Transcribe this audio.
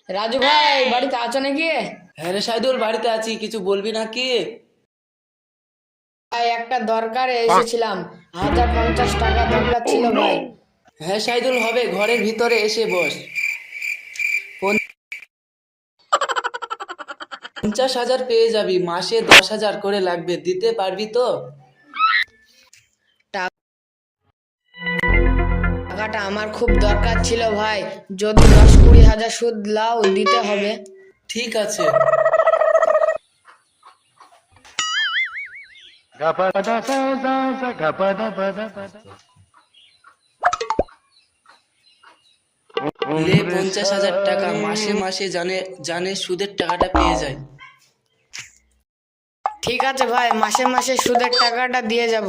রাজু ভাই বাড়িতে আছো নাকি? হ্যাঁ রে সাইদুল, বাড়িতে আছি। কিছু বলবি নাকি? ভাই একটা দরকারে এসেছিলাম, 1050 টাকা দরকার ছিল ভাই। হ্যাঁ সাইদুল, হবে, ঘরের ভিতরে এসে বস। 50,000 পেয়ে যাবি, মাসে 10,000 করে লাগবে, দিতে পারবি তো? টাকাটা আমার খুব দরকার ছিল ভাই, যদি 10-20 হাজার সুদ লাও দিতে হবে। ঠিক আছে। লে 50,000 টাকা, মাসে মাসে জানে জানে সুদের টাকাটা পেয়ে যায়। ঠিক আছে ভাই, মাসে মাসে সুদের টাকাটা দিয়ে যাব।